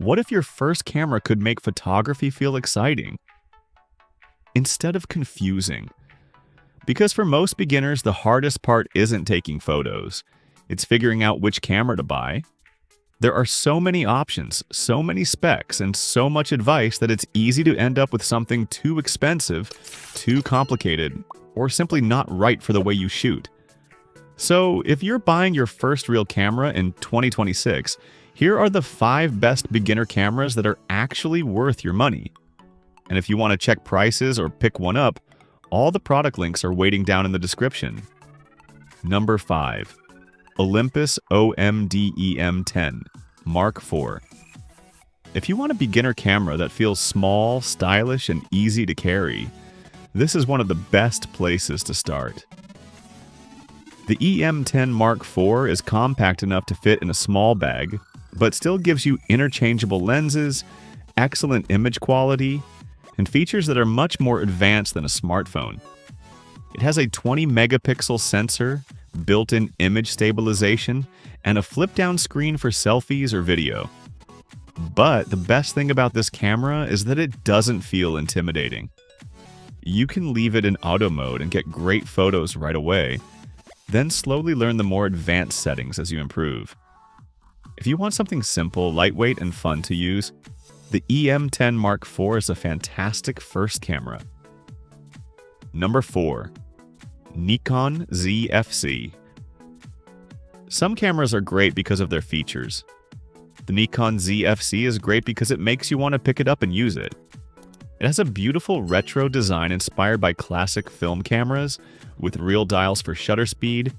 What if your first camera could make photography feel exciting instead of confusing? Because for most beginners, the hardest part isn't taking photos. It's figuring out which camera to buy. There are so many options, so many specs, and so much advice that it's easy to end up with something too expensive, too complicated, or simply not right for the way you shoot. So, if you're buying your first real camera in 2026, here are the 5 best beginner cameras that are actually worth your money. And if you want to check prices or pick one up, all the product links are waiting down in the description. Number 5. Olympus OMDEM10 Mark IV. If you want a beginner camera that feels small, stylish, and easy to carry, this is one of the best places to start. The EM10 Mark IV is compact enough to fit in a small bag, but still gives you interchangeable lenses, excellent image quality, and features that are much more advanced than a smartphone. It has a 20-megapixel sensor, built-in image stabilization, and a flip-down screen for selfies or video. But the best thing about this camera is that it doesn't feel intimidating. You can leave it in auto mode and get great photos right away, then slowly learn the more advanced settings as you improve. If you want something simple, lightweight, and fun to use, the EM10 Mark IV is a fantastic first camera. Number 4. Nikon Z FC. Some cameras are great because of their features. The Nikon Z FC is great because it makes you want to pick it up and use it. It has a beautiful retro design inspired by classic film cameras, with real dials for shutter speed,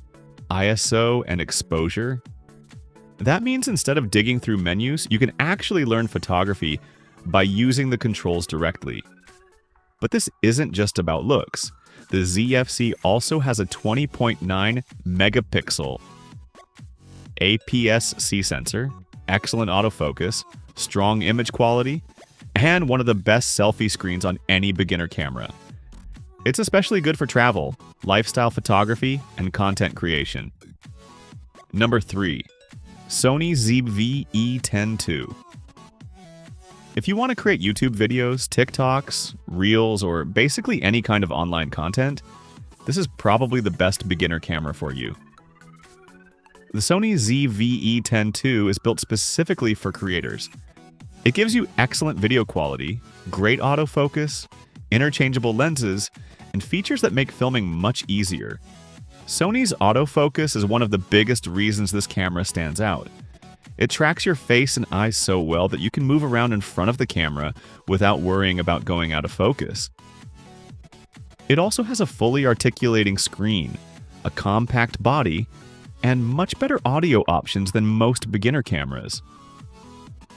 ISO, and exposure. That means instead of digging through menus, you can actually learn photography by using the controls directly. But this isn't just about looks. The ZFC also has a 20.9 megapixel APS-C sensor, excellent autofocus, strong image quality, and one of the best selfie screens on any beginner camera. It's especially good for travel, lifestyle photography, and content creation. Number 3. Sony ZV-E10 II. If you want to create YouTube videos, TikToks, Reels, or basically any kind of online content, this is probably the best beginner camera for you. The Sony ZV-E10 II is built specifically for creators. It gives you excellent video quality, great autofocus, interchangeable lenses, and features that make filming much easier. Sony's autofocus is one of the biggest reasons this camera stands out. It tracks your face and eyes so well that you can move around in front of the camera without worrying about going out of focus. It also has a fully articulating screen, a compact body, and much better audio options than most beginner cameras.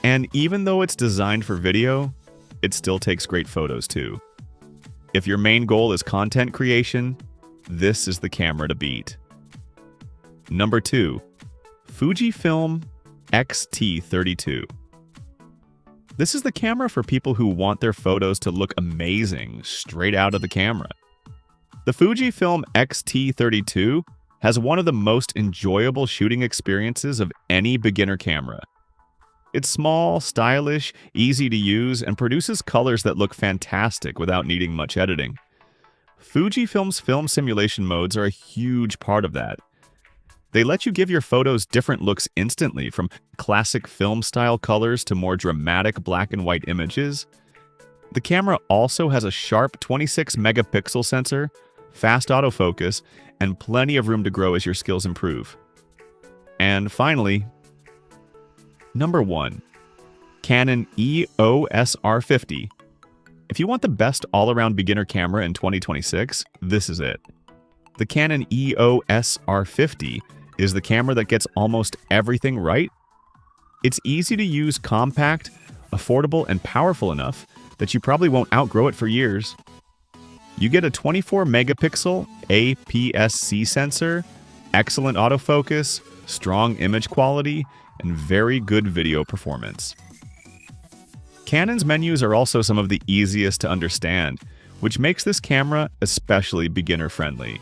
And even though it's designed for video, it still takes great photos too. If your main goal is content creation, this is the camera to beat. Number 2. Fujifilm X-T30 II. This is the camera for people who want their photos to look amazing straight out of the camera. The Fujifilm X-T30 II has one of the most enjoyable shooting experiences of any beginner camera. It's small, stylish, easy to use, and produces colors that look fantastic without needing much editing. Fujifilm's film simulation modes are a huge part of that. They let you give your photos different looks instantly, from classic film-style colors to more dramatic black and white images. The camera also has a sharp 26-megapixel sensor, fast autofocus, and plenty of room to grow as your skills improve. And finally, number 1. Canon EOS R50. If you want the best all-around beginner camera in 2026, this is it. The Canon EOS R50 is the camera that gets almost everything right. It's easy to use, compact, affordable, and powerful enough that you probably won't outgrow it for years. You get a 24-megapixel APS-C sensor, excellent autofocus, strong image quality, and very good video performance. Canon's menus are also some of the easiest to understand, which makes this camera especially beginner-friendly.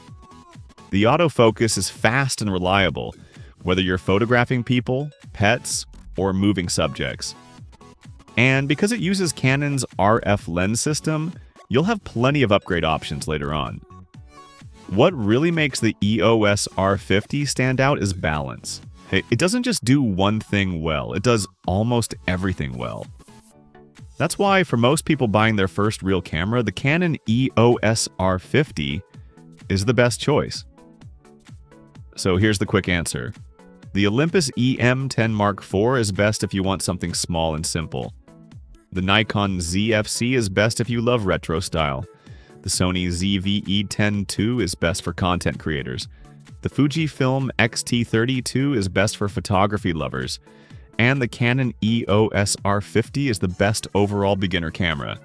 The autofocus is fast and reliable, whether you're photographing people, pets, or moving subjects. And because it uses Canon's RF lens system, you'll have plenty of upgrade options later on. What really makes the EOS R50 stand out is balance. It doesn't just do one thing well, it does almost everything well. That's why for most people buying their first real camera, the Canon EOS R50 is the best choice. So here's the quick answer. The Olympus EM10 Mark IV is best if you want something small and simple. The Nikon Z FC is best if you love retro style. The Sony ZV-E10 II is best for content creators. The Fujifilm X-T30 II is best for photography lovers. And the Canon EOS R50 is the best overall beginner camera.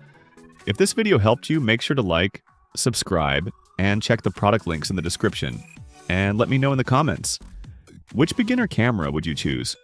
If this video helped you, make sure to like, subscribe, and check the product links in the description. And let me know in the comments, which beginner camera would you choose?